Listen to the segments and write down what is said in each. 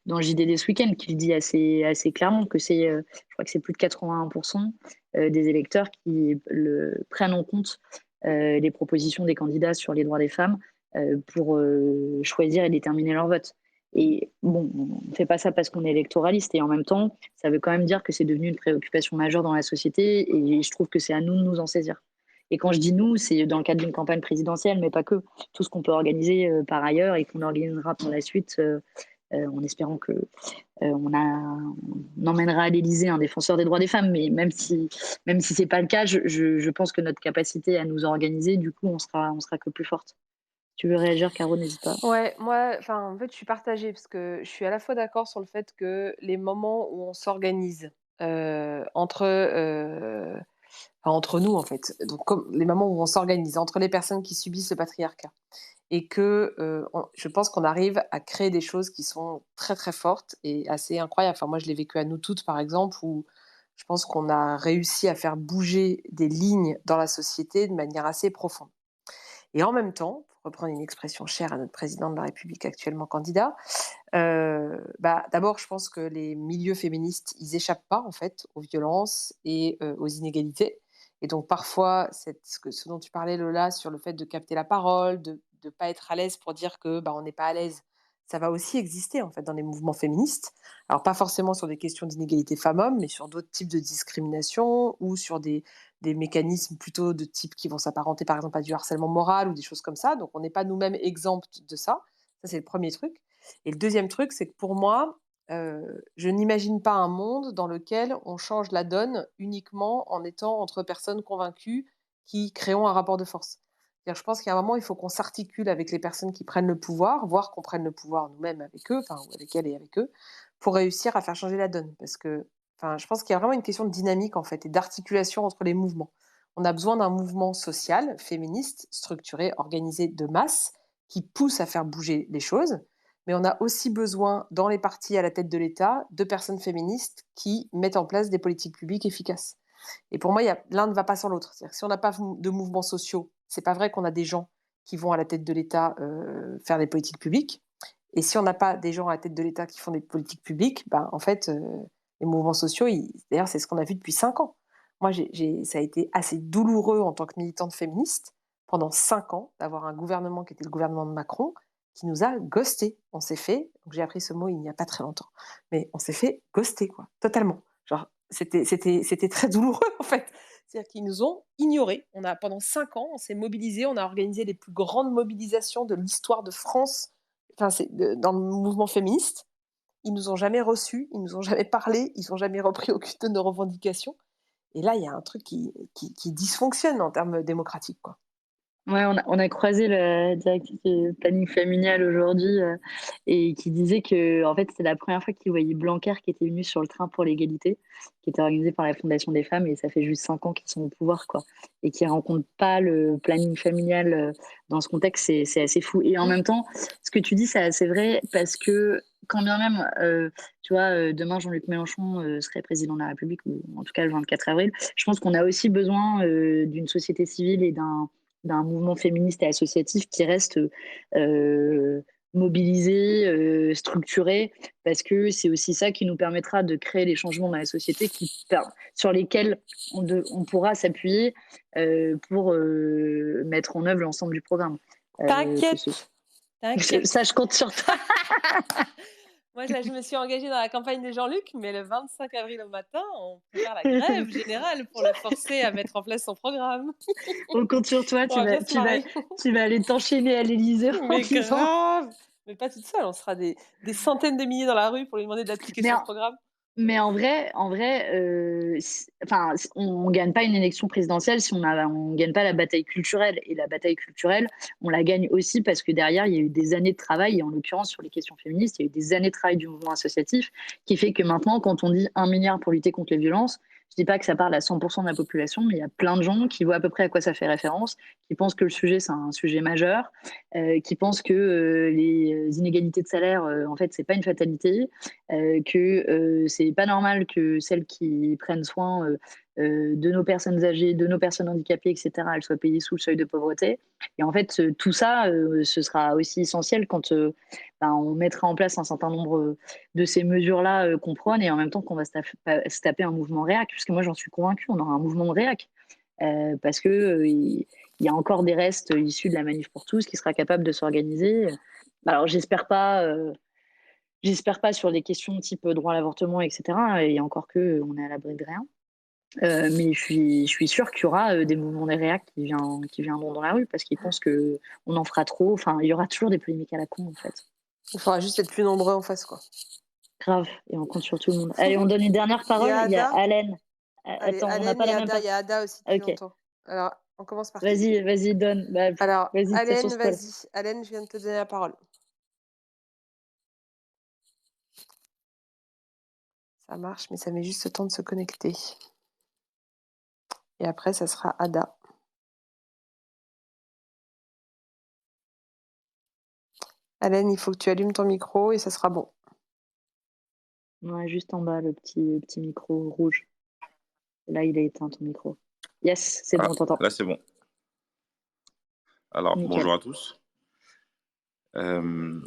dans JDD ce week-end, qui le dit assez clairement que je crois que c'est plus de 81% des électeurs qui prennent en compte les propositions des candidats sur les droits des femmes pour choisir et déterminer leur vote. Et bon, on ne fait pas ça parce qu'on est électoraliste, et en même temps, ça veut quand même dire que c'est devenu une préoccupation majeure dans la société, et je trouve que c'est à nous de nous en saisir. Et quand je dis nous, c'est dans le cadre d'une campagne présidentielle, mais pas que. Tout ce qu'on peut organiser par ailleurs et qu'on organisera par la suite, en espérant que on emmènera à l'Élysée un défenseur des droits des femmes. Mais même si c'est pas le cas, je pense que notre capacité à nous organiser, du coup, on sera que plus forte. Si tu veux réagir, Caro, n'hésite pas. Ouais, moi, enfin, en fait, je suis partagée parce que je suis à la fois d'accord sur le fait que les moments où on s'organise, entre nous, en fait, donc comme les moments où on s'organise entre les personnes qui subissent le patriarcat et que, je pense qu'on arrive à créer des choses qui sont très, très fortes et assez incroyables. Enfin, moi, je l'ai vécu à Nous Toutes, par exemple, où je pense qu'on a réussi à faire bouger des lignes dans la société de manière assez profonde. Et en même temps, pour reprendre une expression chère à notre président de la République actuellement candidat, d'abord, je pense que les milieux féministes, ils échappent pas en fait aux violences et aux inégalités. Et donc parfois, ce dont tu parlais Lola, sur le fait de capter la parole, de ne pas être à l'aise pour dire que on n'est pas à l'aise, ça va aussi exister en fait dans les mouvements féministes. Alors pas forcément sur des questions d'inégalité femmes-hommes, mais sur d'autres types de discrimination ou sur des mécanismes plutôt de type qui vont s'apparenter par exemple à du harcèlement moral ou des choses comme ça. Donc on n'est pas nous-mêmes exempts de ça. Ça, c'est le premier truc. Et le deuxième truc, c'est que pour moi, je n'imagine pas un monde dans lequel on change la donne uniquement en étant entre personnes convaincues qui créons un rapport de force. C'est-à-dire, je pense qu'il y a un moment, il faut qu'on s'articule avec les personnes qui prennent le pouvoir, voire qu'on prenne le pouvoir nous-mêmes avec eux, enfin, ou avec elles et avec eux, pour réussir à faire changer la donne. Parce que, enfin, je pense qu'il y a vraiment une question de dynamique, en fait, et d'articulation entre les mouvements. On a besoin d'un mouvement social, féministe, structuré, organisé de masse, qui pousse à faire bouger les choses, mais on a aussi besoin, dans les partis à la tête de l'État, de personnes féministes qui mettent en place des politiques publiques efficaces. Et pour moi, l'un ne va pas sans l'autre. C'est-à-dire que si on n'a pas de mouvements sociaux, c'est pas vrai qu'on a des gens qui vont à la tête de l'État faire des politiques publiques. Et si on n'a pas des gens à la tête de l'État qui font des politiques publiques, en fait, les mouvements sociaux, d'ailleurs, c'est ce qu'on a vu depuis 5 ans. Moi, ça a été assez douloureux en tant que militante féministe, pendant 5 ans, d'avoir un gouvernement qui était le gouvernement de Macron, qui nous a ghostés. On s'est fait, donc j'ai appris ce mot il n'y a pas très longtemps, mais on s'est fait ghoster, quoi, totalement. Genre, c'était très douloureux, en fait. C'est-à-dire qu'ils nous ont ignorés. Pendant 5 ans, on s'est mobilisés, on a organisé les plus grandes mobilisations de l'histoire de France, enfin, dans le mouvement féministe. Ils nous ont jamais reçus, ils nous ont jamais parlé, ils ont jamais repris aucune de nos revendications. Et là, il y a un truc qui dysfonctionne en termes démocratiques, quoi. Ouais, on a croisé la directrice du planning familial aujourd'hui, et qui disait que en fait, c'était la première fois qu'il voyait Blanquer qui était venu sur le train pour l'égalité, qui était organisé par la Fondation des femmes, et ça fait juste 5 ans qu'ils sont au pouvoir, quoi, et qui rencontrent pas le planning familial dans ce contexte, c'est assez fou. Et en même temps, ce que tu dis, c'est assez vrai, parce que quand bien même, tu vois, demain Jean-Luc Mélenchon serait président de la République, ou en tout cas le 24 avril, je pense qu'on a aussi besoin d'une société civile et d'un mouvement féministe et associatif qui reste euh, mobilisé, structuré, parce que c'est aussi ça qui nous permettra de créer les changements dans la société sur lesquels on pourra s'appuyer pour mettre en œuvre l'ensemble du programme. Que ce... T'inquiète, t'inquiète. Ça, je compte sur toi. Moi, je me suis engagée dans la campagne de Jean-Luc, mais le 25 avril au matin, on peut faire la grève générale pour le forcer à mettre en place son programme. On compte sur toi, On va bien se marrer. tu vas aller t'enchaîner à l'Élysée en Mais disant. grave! Mais pas toute seule, on sera des centaines de milliers dans la rue pour lui demander d'appliquer Mais son programme. Mais en vrai, enfin, on gagne pas une élection présidentielle si on gagne pas la bataille culturelle. Et la bataille culturelle, on la gagne aussi parce que derrière, il y a eu des années de travail, et en l'occurrence sur les questions féministes, il y a eu des années de travail du mouvement associatif, qui fait que maintenant, quand on dit 1 milliard pour lutter contre les violences, je dis pas que ça parle à 100% de la population, mais il y a plein de gens qui voient à peu près à quoi ça fait référence, qui pensent que le sujet, c'est un sujet majeur, qui pensent que les inégalités de salaire, en fait, c'est pas une fatalité, que c'est pas normal que celles qui prennent soin de nos personnes âgées, de nos personnes handicapées, et cetera, elles soient payées sous le seuil de pauvreté. Et en fait, tout ça, ce sera aussi essentiel quand, on mettra en place un certain nombre, de ces mesures-là, qu'on prône et en même temps qu'on va se taper un mouvement réac. Puisque moi, j'en suis convaincue, on aura un mouvement de réac, parce que, il y a encore des restes issus de la Manif pour tous qui sera capable de s'organiser. Alors j'espère pas sur les questions type droit à l'avortement, et cetera, et encore qu'on est à l'abri de rien. Mais je suis sûre qu'il y aura, des mouvements des réacs qui viendront dans la rue parce qu'ils pensent qu'on en fera trop. Enfin, il y aura toujours des polémiques à la con, en fait. Il faudra juste être plus nombreux en face, quoi. Grave, et on compte sur tout le monde. Allez, on donne une dernière Il y parole. a Il y a Ada. Allen. Allez, Attends, on n'a Allen pas et la même Ada. Il y personne. a Ada aussi depuis OK, longtemps. Alors, on commence par qui? vas-y, donne. Bah, Alors, vas-y, de toute façon, Allen, c'est toi là. vas-y. Allen, je viens de te donner la parole. Ça marche, mais ça met juste le temps de se connecter. Et après, ça sera Ada. Allen, il faut que tu allumes ton micro et ça sera bon. Ouais, juste en bas, le petit micro rouge. Là, il a éteint ton micro. Yes, c'est Ah, bon, on t'entend. là c'est bon. Alors, Nickel. bonjour à tous.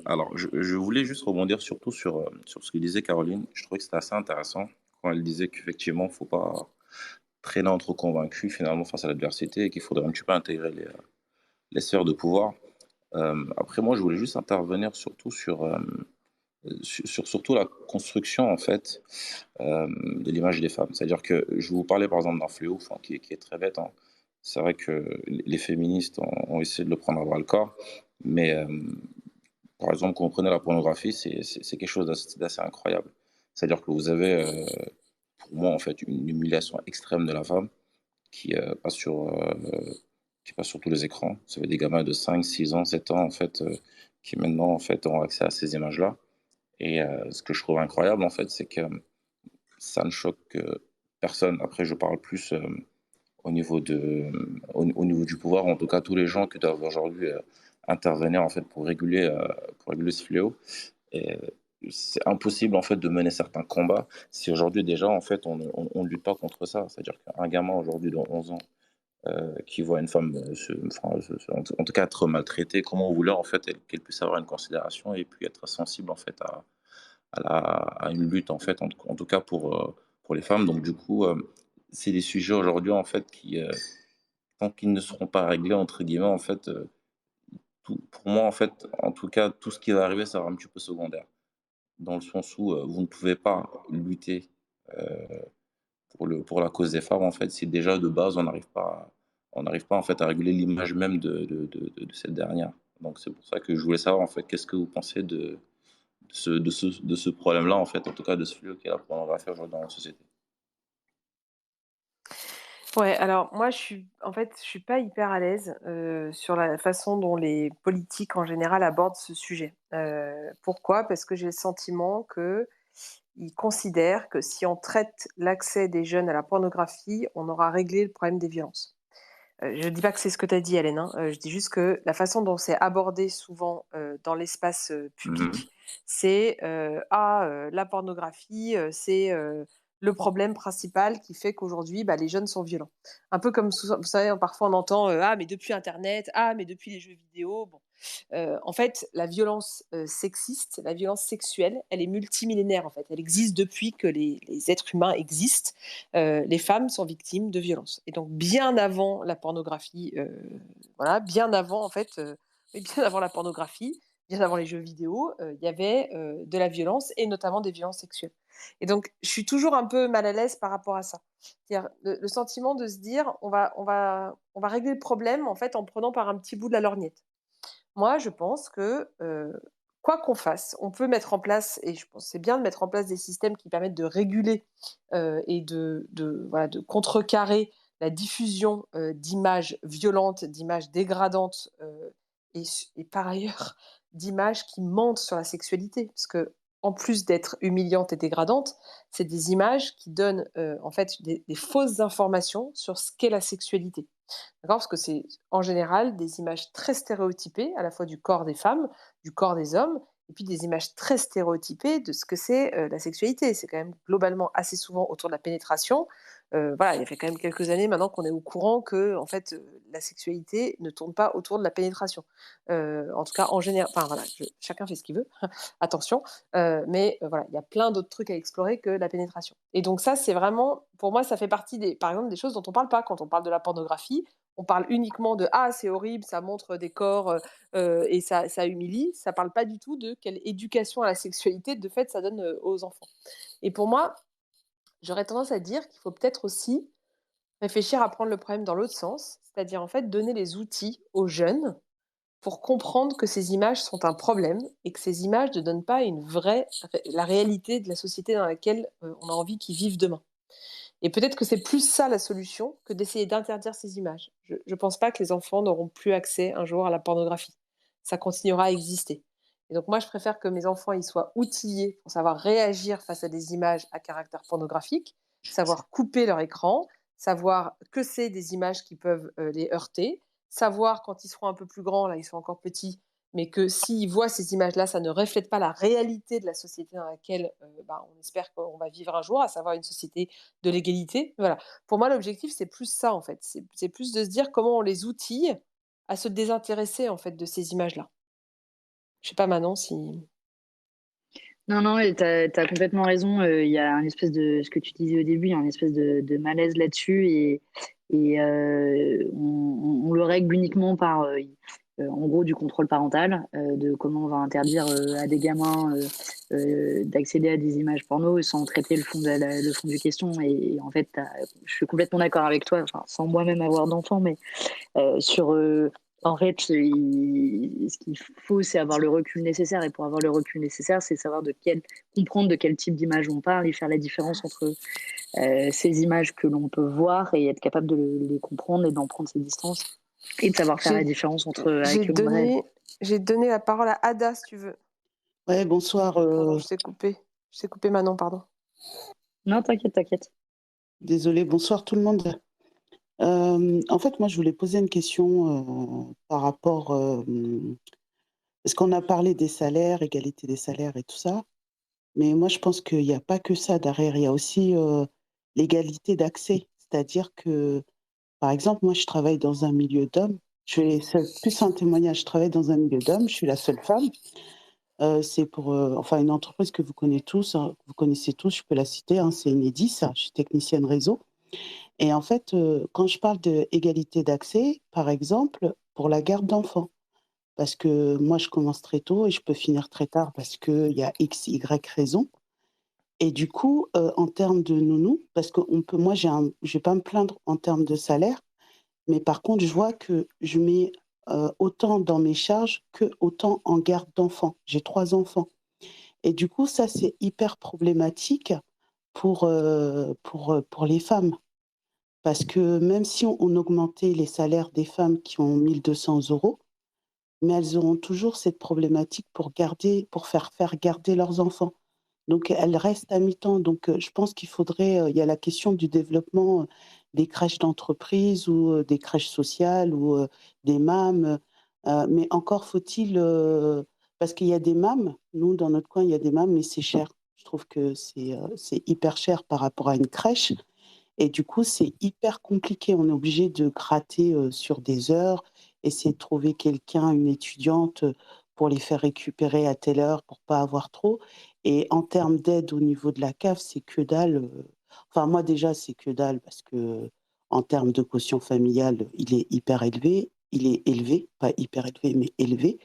Alors, je voulais juste rebondir surtout sur ce que disait Caroline. Je trouvais que c'était assez intéressant quand elle disait qu'effectivement, il ne faut pas traîner entre convaincus finalement face à l'adversité et qu'il faudrait un petit peu intégrer les sphères de pouvoir. Après, moi, je voulais juste intervenir surtout sur surtout la construction en fait de l'image des femmes. C'est-à-dire que je vous parlais par exemple d'un fléau enfin, qui est très bête, hein. C'est vrai que les féministes ont essayé de le prendre à bras le corps, mais par exemple, quand vous prenez la pornographie, c'est quelque chose d'assez incroyable. C'est-à-dire que vous avez, pour moi, en fait, une humiliation extrême de la femme qui, passe qui passe sur tous les écrans. Ça veut des gamins de 5, 6 ans, 7 ans, en fait, qui maintenant, en fait, ont accès à ces images-là. Et ce que je trouve incroyable, en fait, c'est que ça ne choque personne. Après, je parle plus au niveau du pouvoir, en tout cas tous les gens qui doivent aujourd'hui intervenir en fait pour réguler ce fléau. Et c'est impossible en fait de mener certains combats si aujourd'hui déjà en fait on lutte pas contre ça. C'est-à-dire qu'un gamin aujourd'hui de 11 ans qui voit une femme en tout cas être maltraitée, comment vous voulez en fait qu'elle puisse avoir une considération et puis être sensible en fait à une lutte en fait en tout cas pour les femmes. Donc du coup c'est des sujets aujourd'hui en fait qui tant qu'ils ne seront pas réglés entre guillemets en fait pour moi en fait en tout cas tout ce qui va arriver ça sera un petit peu secondaire dans le sens où vous ne pouvez pas lutter pour la cause des femmes en fait si déjà de base on n'arrive pas en fait à réguler l'image même de cette dernière. Donc c'est pour ça que je voulais savoir en fait qu'est-ce que vous pensez de ce problème-là en fait, en tout cas de ce fléau qu'est la pornographie aujourd'hui dans la société. Ouais, alors moi, je suis pas hyper à l'aise, sur la façon dont les politiques en général abordent ce sujet. Pourquoi? Parce que j'ai le sentiment qu'ils considèrent que si on traite l'accès des jeunes à la pornographie, on aura réglé le problème des violences. Je dis pas que c'est ce que tu as dit Hélène, hein, je dis juste que la façon dont c'est abordé souvent, dans l'espace, Mhm. public, c'est, «Ah, la pornographie, c'est, le problème principal qui fait qu'aujourd'hui, bah, les jeunes sont violents». Un peu comme vous savez, parfois on entend, «Ah mais depuis internet, ah mais depuis les jeux vidéo». Bon, en fait, la violence, sexiste, la violence sexuelle, elle est multimillénaire en fait. Elle existe depuis que les êtres humains existent. Les femmes sont victimes de violences et donc bien avant la pornographie, voilà, bien avant en fait, oui, bien avant la pornographie, bien avant les jeux vidéo, il y avait, de la violence et notamment des violences sexuelles et donc je suis toujours un peu mal à l'aise par rapport à ça. C'est-à-dire le sentiment de se dire: «On va régler le problème en fait en prenant par un petit bout de la lorgnette». Moi, je pense que, quoi qu'on fasse, on peut mettre en place et je pense que c'est bien de mettre en place des systèmes qui permettent de réguler, et voilà, de contrecarrer la diffusion, d'images violentes, d'images dégradantes, et par ailleurs d'images qui mentent sur la sexualité. Parce que en plus d'être humiliantes et dégradantes, c'est des images qui donnent, en fait des fausses informations sur ce qu'est la sexualité. D'accord? Parce que c'est en général des images très stéréotypées, à la fois du corps des femmes, du corps des hommes, et puis des images très stéréotypées de ce que c'est, la sexualité. C'est quand même globalement assez souvent autour de la pénétration, Voilà, il y a fait quand même quelques années maintenant qu'on est au courant que, en fait, la sexualité ne tourne pas autour de la pénétration. En tout cas, en général, enfin voilà, chacun fait ce qu'il veut, attention, mais voilà, il y a plein d'autres trucs à explorer que la pénétration. Et donc ça, c'est vraiment, pour moi, ça fait partie des, par exemple, des choses dont on parle pas quand on parle de la pornographie. On parle uniquement de ah c'est horrible, ça montre des corps et ça humilie. Ça parle pas du tout de quelle éducation à la sexualité de fait ça donne aux enfants. Et pour moi, j'aurais tendance à dire qu'il faut peut-être aussi réfléchir à prendre le problème dans l'autre sens, c'est-à-dire en fait donner les outils aux jeunes pour comprendre que ces images sont un problème et que ces images ne donnent pas la réalité de la société dans laquelle on a envie qu'ils vivent demain. Et peut-être que c'est plus ça la solution que d'essayer d'interdire ces images. Je ne pense pas que les enfants n'auront plus accès un jour à la pornographie. Ça continuera à exister. Et donc moi, je préfère que mes enfants ils soient outillés pour savoir réagir face à des images à caractère pornographique, savoir couper leur écran, savoir que c'est des images qui peuvent les heurter, savoir quand ils seront un peu plus grands, là ils sont encore petits, mais que s'ils voient ces images-là, ça ne reflète pas la réalité de la société dans laquelle on espère qu'on va vivre un jour, à savoir une société de l'égalité. Voilà. Pour moi, l'objectif, c'est plus ça, en fait. C'est plus de se dire comment on les outille à se désintéresser, en fait, de ces images-là. Je sais pas, Manon, si... Non, non, et t'as complètement raison. Il y a un espèce de, ce que tu disais au début, il y a un espèce de malaise là-dessus on le règle uniquement par, en gros, du contrôle parental, de comment on va interdire à des gamins d'accéder à des images porno sans traiter le fond du question. Et en fait, je suis complètement d'accord avec toi, enfin, sans moi-même avoir d'enfant, mais sur en fait, ce qu'il faut, c'est avoir le recul nécessaire. Et pour avoir le recul nécessaire, c'est savoir comprendre de quel type d'image on parle et faire la différence entre ces images que l'on peut voir et être capable de les comprendre et d'en prendre ses distances et de savoir faire la J'ai différence entre j'ai avec le monde réel. donné la parole à Ada, si tu veux. Ouais, bonsoir. Pardon, je t'ai coupé. Je t'ai coupé, Manon, pardon. Non, t'inquiète, t'inquiète. Désolée, bonsoir tout le monde. En fait, moi, je voulais poser une question par rapport, parce qu'on a parlé des salaires, égalité des salaires et tout ça, mais moi, je pense qu'il n'y a pas que ça derrière, il y a aussi l'égalité d'accès. C'est-à-dire que, par exemple, moi, je travaille dans un milieu d'hommes. C'est plus un témoignage. Je travaille dans un milieu d'hommes, je suis la seule femme. C'est pour enfin une entreprise que vous connaissez tous, hein, vous connaissez tous, je peux la citer, hein, c'est Enedis, je suis technicienne réseau. Et en fait, quand je parle d'égalité d'accès, par exemple, pour la garde d'enfants, parce que moi, je commence très tôt et je peux finir très tard parce qu'il y a X, Y raison. Et du coup, en termes de nounou, parce que moi, je vais pas me plaindre en termes de salaire, mais par contre, je vois que je mets autant dans mes charges que autant en garde d'enfants. J'ai 3 enfants. Et du coup, ça, c'est hyper problématique pour les femmes. Parce que même si on augmentait les salaires des femmes qui ont 1 200 euros, mais elles auront toujours cette problématique pour faire garder leurs enfants. Donc, elles restent à mi-temps. Donc, je pense qu'il faudrait, il y a la question du développement des crèches d'entreprise ou des crèches sociales ou des MAM. Mais encore faut-il, parce qu'il y a des MAM, nous, dans notre coin, il y a des MAM, mais c'est cher. Je trouve que c'est hyper cher par rapport à une crèche. Et du coup, c'est hyper compliqué. On est obligé de gratter sur des heures, essayer de trouver quelqu'un, une étudiante, pour les faire récupérer à telle heure pour pas avoir trop. Et en termes d'aide au niveau de la CAF, c'est que dalle. Enfin, moi déjà, c'est que dalle parce que en termes de quotient familial, il est hyper élevé. Il est élevé, pas hyper élevé, mais élevé.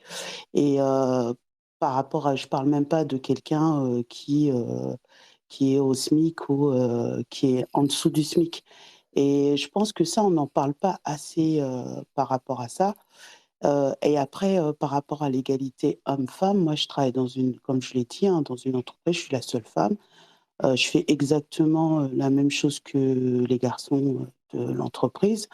Et par rapport à, je parle même pas de quelqu'un qui est au SMIC ou qui est en dessous du SMIC. Et je pense que ça, on n'en parle pas assez par rapport à ça. Et après, par rapport à l'égalité homme-femme, moi, je travaille comme je l'ai dit, hein, dans une entreprise, je suis la seule femme. Je fais exactement la même chose que les garçons de l'entreprise.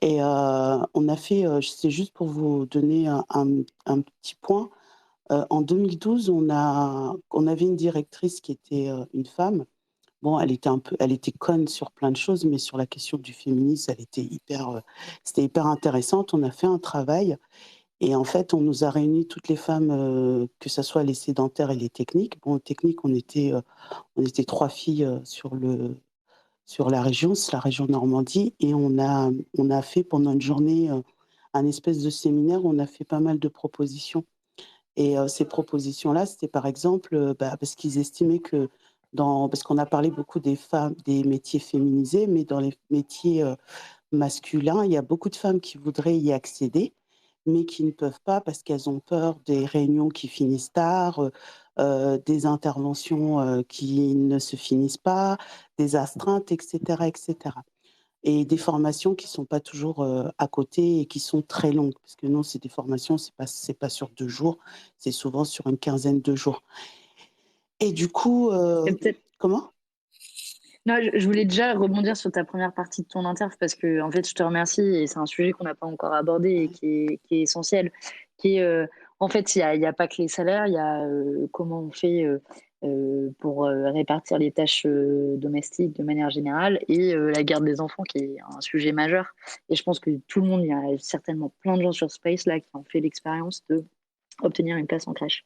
Et on a fait, c'est juste pour vous donner un petit point. En 2012, on avait une directrice qui était une femme. Bon, elle était conne sur plein de choses, mais sur la question du féminisme, c'était hyper intéressante. On a fait un travail et en fait, on nous a réunis toutes les femmes, que ça soit les sédentaires et les techniques. Bon, techniques, on était 3 filles sur la région, c'est la région Normandie, et on a fait pendant une journée un espèce de séminaire où on a fait pas mal de propositions. Et ces propositions-là, c'était par exemple, parce qu'ils estimaient que parce qu'on a parlé beaucoup des femmes, des métiers féminisés, mais dans les métiers masculins, il y a beaucoup de femmes qui voudraient y accéder, mais qui ne peuvent pas parce qu'elles ont peur des réunions qui finissent tard, des interventions qui ne se finissent pas, des astreintes, etc., etc. Et des formations qui sont pas toujours à côté et qui sont très longues, parce que non, c'est des formations, c'est pas sur 2 jours, c'est souvent sur une quinzaine de jours. Et du coup, Et peut-être comment? non, je voulais déjà rebondir sur ta première partie de ton interview parce que, en fait, je te remercie et c'est un sujet qu'on n'a pas encore abordé et qui est essentiel. Qui est, en fait, il y a pas que les salaires, il y a comment on fait pour répartir les tâches domestiques de manière générale et la garde des enfants qui est un sujet majeur. Et je pense que tout le monde, il y a certainement plein de gens sur Space là qui ont fait l'expérience de obtenir une place en crèche,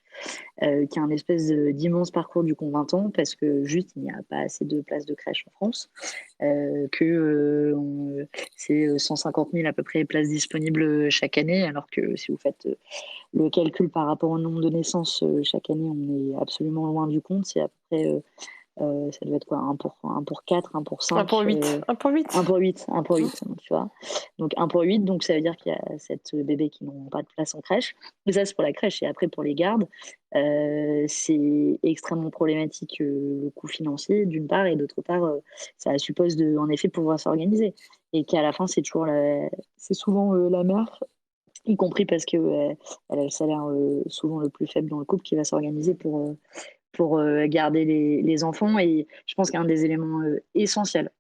qui a un espèce d'immense parcours du combattant parce que juste il n'y a pas assez de places de crèche en France, c'est 150 000 à peu près places disponibles chaque année, alors que si vous faites le calcul par rapport au nombre de naissances chaque année, on est absolument loin du compte. C'est à peu près ça doit être quoi, 1 pour 4, 1 pour 5, 1 pour 8. 1 pour 8. 1 pour 8, 1 pour 8, tu vois. Donc 1 pour 8, donc ça veut dire qu'il y a 7 bébés qui n'ont pas de place en crèche. Mais ça, c'est pour la crèche. Et après, pour les gardes, c'est extrêmement problématique le coût financier, d'une part, et d'autre part, ça suppose de, en effet, pouvoir s'organiser. Et qu'à la fin, c'est souvent la mère, y compris parce que elle a le salaire souvent le plus faible dans le couple, qui va s'organiser pour garder les enfants. Et je pense qu'un des éléments essentiels,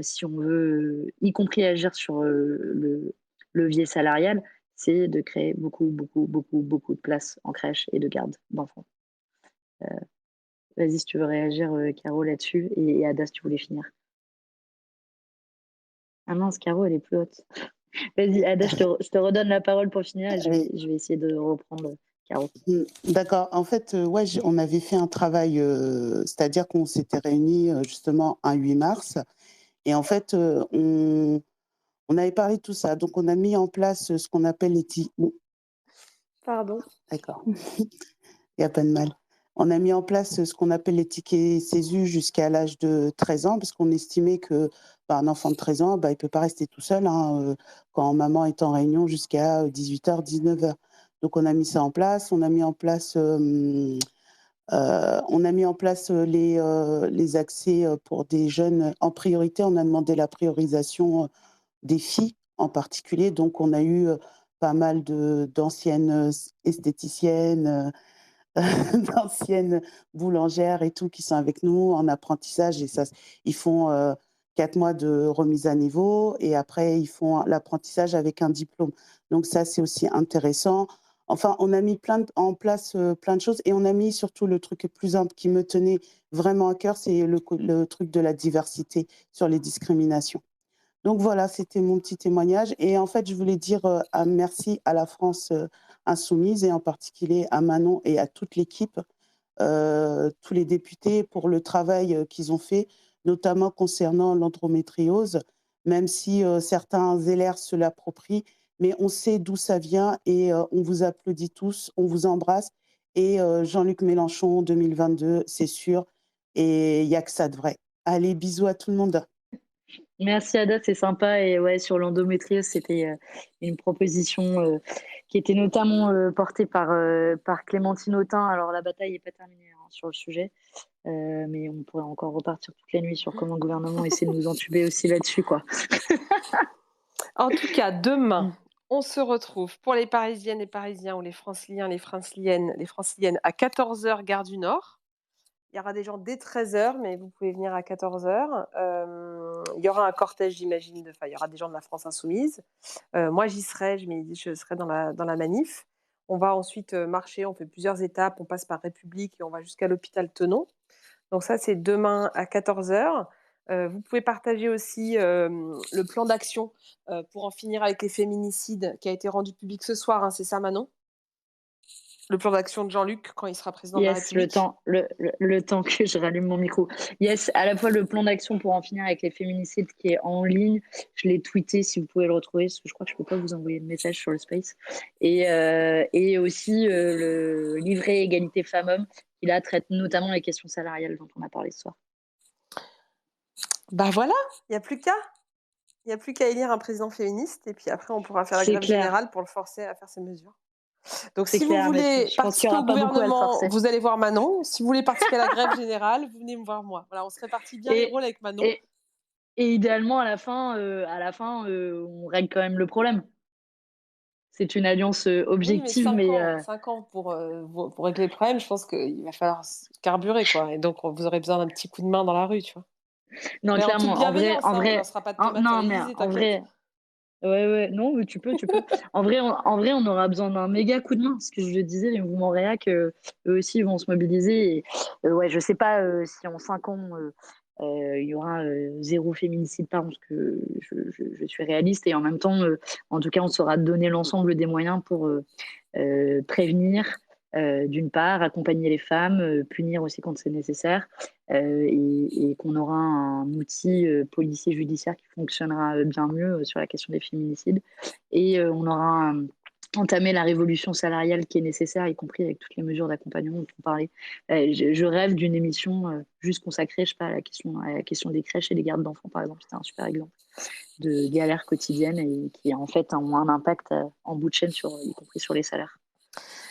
si on veut, y compris agir sur le levier salarial, c'est de créer beaucoup, beaucoup, beaucoup, beaucoup de places en crèche et de garde d'enfants. Vas-y, si tu veux réagir, Caro, là-dessus, et Ada, si tu voulais finir. Ah mince, Caro, elle est plus haute. Vas-y, Ada, je te redonne la parole pour finir et je vais essayer de reprendre Caro. D'accord. En fait, ouais, on avait fait un travail, c'est-à-dire qu'on s'était réunis justement un 8 mars. Et en fait, on avait parlé de tout ça. Donc, on a mis en place ce qu'on appelle les Pardon. D'accord. Il n'y a pas de mal. On a mis en place ce qu'on appelle les tickets CESU jusqu'à l'âge de 13 ans, parce qu'on estimait que un enfant de 13 ans, il ne peut pas rester tout seul quand maman est en réunion jusqu'à 18h, 19h. Donc, on a mis ça en place. On a mis en place, les accès pour des jeunes. En priorité, on a demandé la priorisation des filles en particulier. Donc, on a eu pas mal d'anciennes esthéticiennes, d'anciennes boulangères et tout qui sont avec nous en apprentissage. Et ça, ils font 4 mois de remise à niveau et après, ils font l'apprentissage avec un diplôme. Donc, ça, c'est aussi intéressant. Enfin, on a mis en place plein de choses et on a mis surtout le truc le plus simple qui me tenait vraiment à cœur, c'est le truc de la diversité sur les discriminations. Donc voilà, c'était mon petit témoignage. Et en fait, je voulais dire merci à la France insoumise et en particulier à Manon et à toute l'équipe, tous les députés pour le travail qu'ils ont fait, notamment concernant l'endométriose, même si certains LR se l'approprient, mais on sait d'où ça vient et on vous applaudit tous, on vous embrasse. Et Jean-Luc Mélenchon 2022, c'est sûr, et il n'y a que ça de vrai. Allez, bisous à tout le monde. Merci Ada, c'est sympa. Et ouais, sur l'endométriose, c'était une proposition qui était notamment portée par Clémentine Autain. Alors la bataille n'est pas terminée sur le sujet, mais on pourrait encore repartir toute la nuit sur comment le gouvernement essaie de nous entuber aussi là-dessus, quoi. En tout cas, demain, on se retrouve pour les Parisiennes et Parisiens ou les Franciliens, les Franciliennes à 14h, gare du Nord. Il y aura des gens dès 13h, mais vous pouvez venir à 14h. Il y aura un cortège, j'imagine, il y aura des gens de la France insoumise. Moi, j'y serai, je serai dans la manif. On va ensuite marcher, on fait plusieurs étapes, on passe par République et on va jusqu'à l'hôpital Tenon. Donc ça, c'est demain à 14h. Vous pouvez partager aussi le plan d'action pour en finir avec les féminicides qui a été rendu public ce soir, hein, c'est ça Manon ? Le plan d'action de Jean-Luc quand il sera président de la Yes, République. le temps que je rallume mon micro. Yes, à la fois le plan d'action pour en finir avec les féminicides qui est en ligne. Je l'ai tweeté si vous pouvez le retrouver, parce que je crois que je peux pas vous envoyer de message sur le space. Et aussi le livret égalité femmes-hommes qui là traite notamment les questions salariales dont on a parlé ce soir. Bah voilà, il n'y a plus qu'à. Il n'y a plus qu'à élire un président féministe et puis après on pourra faire la C'est grève clair. générale pour le forcer à faire ses mesures. Donc C'est si clair, vous mais voulez je pense qu'il y participer aura au pas beaucoup à le gouvernement, forcer. vous allez voir Manon. Si vous voulez participer à la grève générale, vous venez me voir moi. Voilà, on se répartit bien les Et, rôles avec Manon. et, et idéalement, à la fin, on règle quand même le problème. C'est une alliance Oui, mais objective, 5 ans pour régler le problème, je pense qu'il va falloir carburer, quoi. Et donc, vous aurez besoin d'un petit coup de main dans la rue, tu vois. non, Mais en toute clairement, bienveillance, en on vrai, lancera pas de tomates à non, mais l'Élysée, en t'inquiète. vrai, ouais, non, mais tu peux. En vrai, on aura besoin d'un méga coup de main. Ce que je disais, les mouvements réac, eux aussi, ils vont se mobiliser. Et, ouais, je sais pas si en 5 ans, il y aura 0 féminicide par an, parce que je suis réaliste. Et en même temps, en tout cas, on saura donner l'ensemble des moyens pour prévenir, d'une part, accompagner les femmes, punir aussi quand c'est nécessaire, et qu'on aura un outil policier judiciaire qui fonctionnera bien mieux sur la question des féminicides. Et on aura entamé la révolution salariale qui est nécessaire, y compris avec toutes les mesures d'accompagnement dont on parlait. Je rêve d'une émission juste consacrée, je sais pas, à la question des crèches et des gardes d'enfants, par exemple. C'était un super exemple de galère quotidienne et qui en fait ont un impact en bout de chaîne, y compris sur les salaires.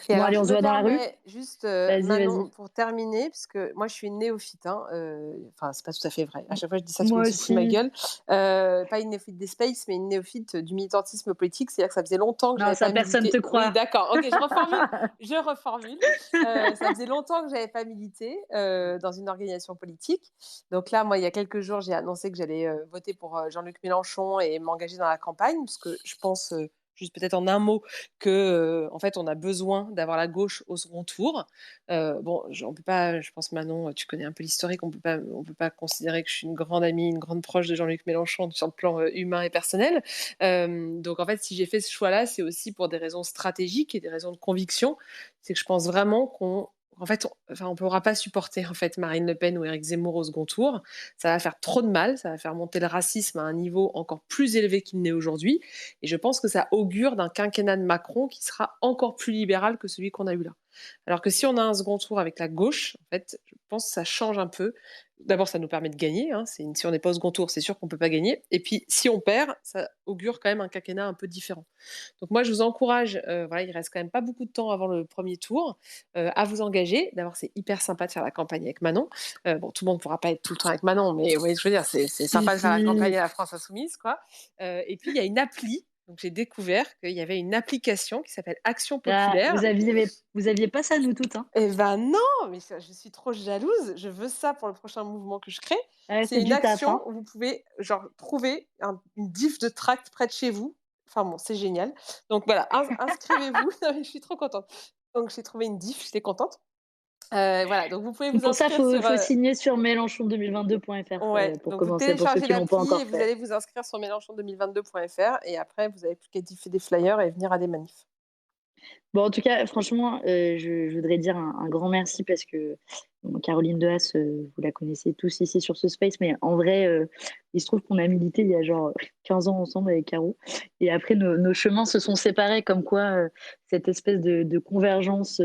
Et Bon, alors, allez, on je se me voit dans la rue. permets juste, Vas-y. Manon, pour terminer, parce que moi, je suis une néophyte. Enfin, c'est pas tout à fait vrai. À chaque fois, je dis ça, je Moi me souffle ma aussi. gueule. Pas une néophyte des spaces, mais une néophyte du militantisme politique. C'est-à-dire que ça faisait longtemps que Non, j'avais ça, pas personne milité. te croit. Oui, d'accord. Ok, je reformule. Ça faisait longtemps que j'avais pas milité dans une organisation politique. Donc là, moi, il y a quelques jours, j'ai annoncé que j'allais voter pour Jean-Luc Mélenchon et m'engager dans la campagne, parce que je pense... juste peut-être en un mot, que en fait on a besoin d'avoir la gauche au second tour. Bon, on peut pas, je pense Manon, tu connais un peu l'historique, on peut pas considérer que je suis une grande amie, une grande proche de Jean-Luc Mélenchon sur le plan humain et personnel. Donc en fait, si j'ai fait ce choix-là, c'est aussi pour des raisons stratégiques et des raisons de conviction. C'est que je pense vraiment qu'on on ne pourra pas supporter en fait Marine Le Pen ou Éric Zemmour au second tour. Ça va faire trop de mal, ça va faire monter le racisme à un niveau encore plus élevé qu'il n'est aujourd'hui. Et je pense que ça augure d'un quinquennat de Macron qui sera encore plus libéral que celui qu'on a eu là. Alors que si on a un second tour avec la gauche, en fait, je pense que ça change un peu. D'abord, ça nous permet de gagner. Si on n'est pas au second tour, c'est sûr qu'on ne peut pas gagner. Et puis, si on perd, ça augure quand même un quinquennat un peu différent. Donc moi, je vous encourage, il reste quand même pas beaucoup de temps avant le premier tour, à vous engager. D'abord, c'est hyper sympa de faire la campagne avec Manon. Bon, tout le monde ne pourra pas être tout le temps avec Manon, mais vous voyez ce que je veux dire, c'est sympa de faire la campagne à la France Insoumise, quoi. Et puis, il y a une appli. Donc, j'ai découvert qu'il y avait une application qui s'appelle Action Populaire. Vous aviez pas ça, nous toutes. Hein. Eh ben non, mais je suis trop jalouse. Je veux ça pour le prochain mouvement que je crée. C'est une action où vous pouvez trouver une diff de tract près de chez vous. Enfin bon, c'est génial. Donc voilà, inscrivez-vous. Je suis trop contente. Donc j'ai trouvé une diff, j'étais contente. Voilà, donc vous pouvez vous inscrire sur... Pour ça, il faut signer sur mélenchon2022.fr pour pour commencer. Vous téléchargez l'appli et vous allez vous inscrire sur mélenchon2022.fr et après, vous avez plus qu'à diffuser des flyers et venir à des manifs. Bon, en tout cas, franchement, je voudrais dire un grand merci parce que Caroline Dehaas, vous la connaissez tous ici sur ce space, mais en vrai, il se trouve qu'on a milité il y a genre 15 ans ensemble avec Caro. Et après, nos chemins se sont séparés, comme quoi cette espèce de convergence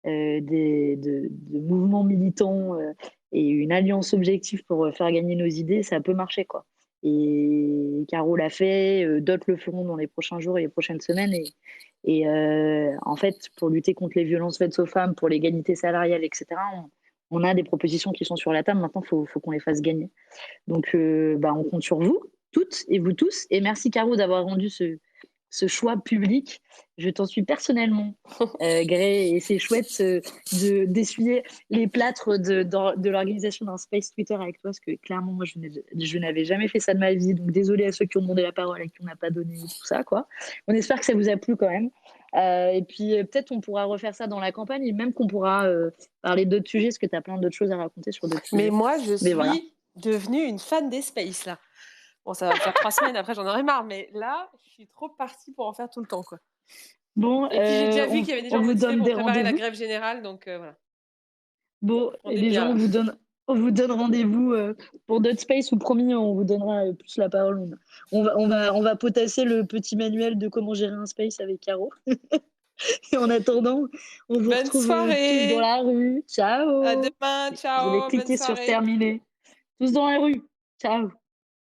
de mouvements militants et une alliance objective pour faire gagner nos idées, ça peut marcher, quoi. Et Caro l'a fait, d'autres le feront dans les prochains jours et les prochaines semaines. Et en fait, pour lutter contre les violences faites aux femmes, pour l'égalité salariale, etc., on a des propositions qui sont sur la table. Maintenant, il faut qu'on les fasse gagner. Donc, on compte sur vous, toutes et vous tous. Et merci, Caro, d'avoir rendu ce choix public. Je t'en suis personnellement gré, et c'est chouette d'essuyer les plâtres de l'organisation d'un space Twitter avec toi, parce que clairement, moi, je n'avais jamais fait ça de ma vie. Donc, désolé à ceux qui ont demandé la parole et qui n'ont pas donné tout ça, quoi. On espère que ça vous a plu quand même. Et puis, peut-être on pourra refaire ça dans la campagne et même qu'on pourra parler d'autres sujets, parce que tu as plein d'autres choses à raconter sur d'autres sujets. Mais moi, je suis devenue une fan des space, là. Bon, ça va faire 3 semaines, après j'en aurai marre, mais là, je suis trop partie pour en faire tout le temps, quoi. Bon, Et puis j'ai déjà vu qu'il y avait des gens on vous motivés donne pour des préparer la rendez-vous. grève générale, donc voilà. Bon, On et est les bien gens, là. on vous donne rendez-vous pour d'autres space, ou promis, on vous donnera plus la parole. On va potasser le petit manuel de comment gérer un space avec Caro. Et en attendant, on vous Bonne retrouve tous dans soirée. la rue. À Ciao. demain. Vous allez Ciao. Bonne cliquer sur soirée. terminer. Tous dans la rue. Ciao.